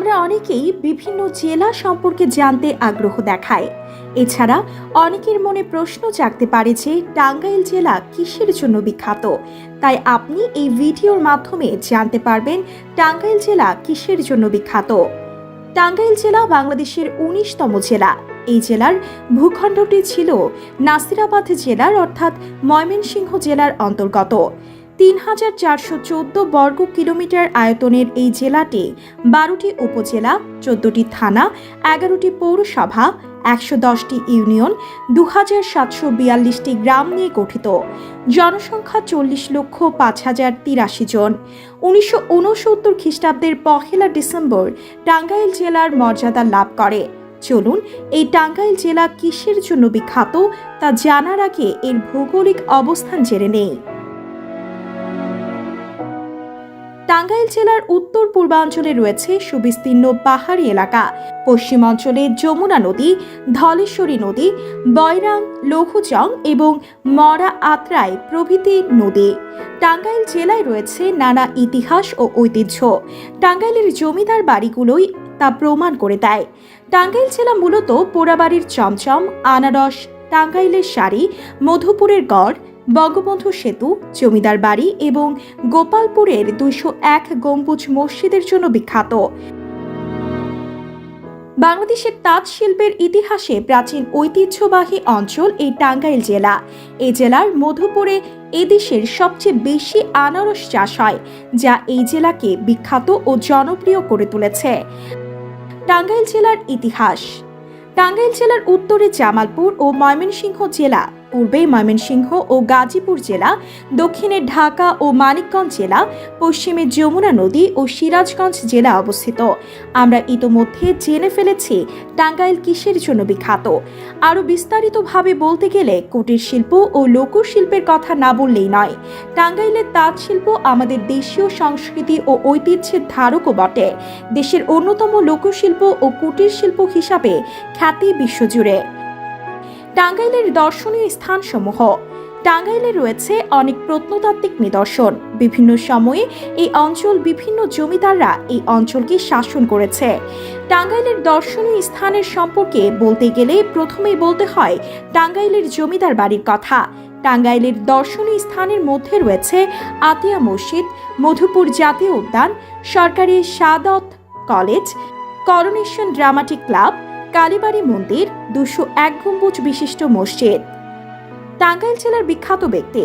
আমরা অনেকেই বিভিন্ন জেলা সম্পর্কে জানতে আগ্রহ দেখাই। এছাড়া অনেকের মনে প্রশ্ন জাগতে পারে যে টাঙ্গাইল জেলা কিসের জন্য বিখ্যাত। তাই আপনি এই ভিডিওর মাধ্যমে জানতে পারবেন টাঙ্গাইল জেলা কিসের জন্য বিখ্যাত। টাঙ্গাইল জেলা বাংলাদেশের ১৯তম জেলা। এই জেলার ভূখণ্ডটি ছিল নাসিরাবাদ জেলার অর্থাৎ ময়মনসিংহ জেলার অন্তর্গত। ৩,৪১৪ বর্গ কিলোমিটার আয়তনের এই জেলাটি ১২টি উপজেলা, ১৪টি থানা, ১১টি পৌরসভা, ১১০টি ইউনিয়ন, ২,৭৪২টি গ্রাম নিয়ে গঠিত। জনসংখ্যা ৪০,০৫,০৮৩ জন। ১৯৬৯ খ্রিস্টাব্দের ১ ডিসেম্বর টাঙ্গাইল জেলার মর্যাদা লাভ করে। চলুন এই টাঙ্গাইল জেলা কিসের জন্য বিখ্যাত তা জানার আগে এর ভৌগোলিক অবস্থান জেনে নেই। টাঙ্গাইল জেলার উত্তর পূর্বাঞ্চলে রয়েছে সুবিস্তীর্ণ পাহাড়ি এলাকা। পশ্চিমাঞ্চলে যমুনা নদী, ধলেশ্বরী নদী, বয়রাং, লঘুচং এবং মরা আত্রাই প্রভৃতি নদী। টাঙ্গাইল জেলায় রয়েছে নানা ইতিহাস ও ঐতিহ্য। টাঙ্গাইলের জমিদার বাড়িগুলোই তা প্রমাণ করে দেয়। টাঙ্গাইল জেলা মূলত পোড়াবাড়ির চমচম, আনারস, টাঙ্গাইলের শাড়ি, মধুপুরের গড়, বঙ্গবন্ধু সেতু, জমিদার বাড়ি এবং গোপালপুরের ২০১ গম্বুজ মসজিদের জন্য বিখ্যাত। বাংলাদেশের তাঁত শিল্পের ইতিহাসে প্রাচীন ঐতিহ্যবাহী অঞ্চল এই টাঙ্গাইল জেলা। এই জেলার মধুপুরে এদেশের সবচেয়ে বেশি আনারস চাষ হয়, যা এই জেলাকে বিখ্যাত ও জনপ্রিয় করে তুলেছে। টাঙ্গাইল জেলার ইতিহাস। টাঙ্গাইল জেলার উত্তরে জামালপুর ও ময়মনসিংহ জেলা, পূর্বে ময়মনসিংহ ও গাজীপুর জেলা, দক্ষিণে ঢাকা ও মানিকগঞ্জ জেলা, পশ্চিমে যমুনা নদী ও সিরাজগঞ্জ জেলা অবস্থিত। আমরা ইতোমধ্যে জেনে ফেলেছি টাঙ্গাইল কিসের জন্য বিখ্যাত। আরও বিস্তারিতভাবে বলতে গেলে কুটির শিল্প ও লোকশিল্পের কথা না বললেই নয়। টাঙ্গাইলের তাঁত শিল্প আমাদের দেশীয় সংস্কৃতি ও ঐতিহ্যের ধারকও বটে। দেশের অন্যতম লোকশিল্প ও কুটির শিল্প হিসাবে খ্যাতি বিশ্বজুড়ে। টাঙ্গাইলের দর্শনীয় স্থানসমূহ। টাঙ্গাইলে রয়েছে অনেক প্রত্নতাত্ত্বিক নিদর্শন। বিভিন্ন সময়ে এই অঞ্চল বিভিন্ন জমিদাররা এই অঞ্চলকে শাসন করেছে। টাঙ্গাইলের দর্শনীয় স্থানের সম্পর্কে বলতে গেলে প্রথমেই বলতে হয় টাঙ্গাইলের জমিদার বাড়ির কথা। টাঙ্গাইলের দর্শনীয় স্থানের মধ্যে রয়েছে আতিয়া মসজিদ, মধুপুর জাতীয় উদ্যান, সরকারি Sadat College, Coronation Dramatic Club, Kalibari মন্দির, ২০১ গম্বুজ বিশিষ্ট মসজিদ। টাঙ্গাইল জেলার বিখ্যাত ব্যক্তি।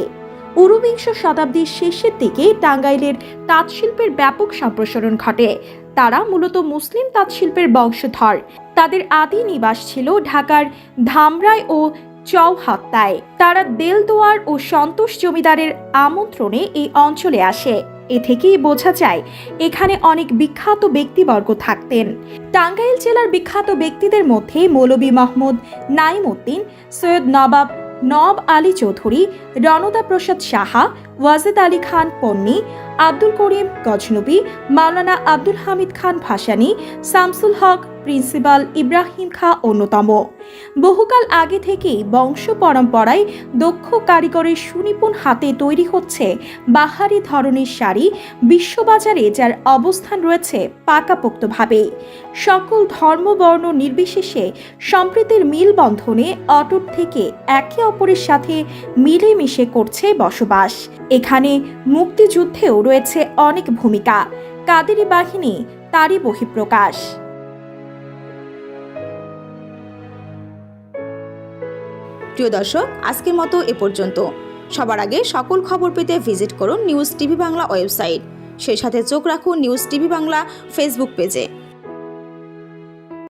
ঊনবিংশ শতাব্দীর শেষের দিকে টাঙ্গাইলের তাঁতশিল্পের ব্যাপক সম্প্রসারণ ঘটে। তারা মূলত মুসলিম তাঁতশিল্পের বংশধর। তাদের আদি নিবাস ছিল ঢাকার ধামরাই ও চৌহাত্তায়। তারা দেলদুয়ার ও সন্তোষ জমিদারের আমন্ত্রণে এই অঞ্চলে আসে। এ থেকেই বোঝা যায় এখানে অনেক বিখ্যাত ব্যক্তিবর্গ থাকতেন। টাঙ্গাইল জেলার বিখ্যাত ব্যক্তিদের মধ্যে মৌলভী মাহমুদ নাইম উদ্দিন, সৈয়দ নবাব নব আলী চৌধুরী, রণদা প্রসাদ সাহা, ওয়াজেদ আলী খান পন্নী, আব্দুল করিম গজনবী, মাওলানা আব্দুল হামিদ খান ভাসানী, শামসুল হক, প্রিন্সিপাল ইব্রাহিম খাঁ অন্যতম। বহুকাল আগে থেকেই বংশ পরম্পরায় দক্ষ কারিগরের সুনিপুণ হাতে তৈরি হচ্ছে বাহারি ধরনের শাড়ি। বিশ্ববাজারে যার অবস্থান রয়েছে পাকাপোক্তভাবে। সকল ধর্মবর্ণ নির্বিশেষে সম্প্রীতির মিলবন্ধনে অটুট থেকে একে অপরের সাথে মিলেমিশে করছে বসবাস। এখানে মুক্তিযুদ্ধেও রয়েছে অনেক ভূমিকা। কাদেরি বাহিনী তারই বহিঃপ্রকাশ। প্রিয় দর্শক, আজকের মতো এ পর্যন্ত। সবার আগে সকল খবর পেতে ভিজিট করুন নিউজ টিভি বাংলা ওয়েবসাইট। সেই সাথে চোখ রাখুন নিউজ টিভি বাংলা ফেসবুক পেজে।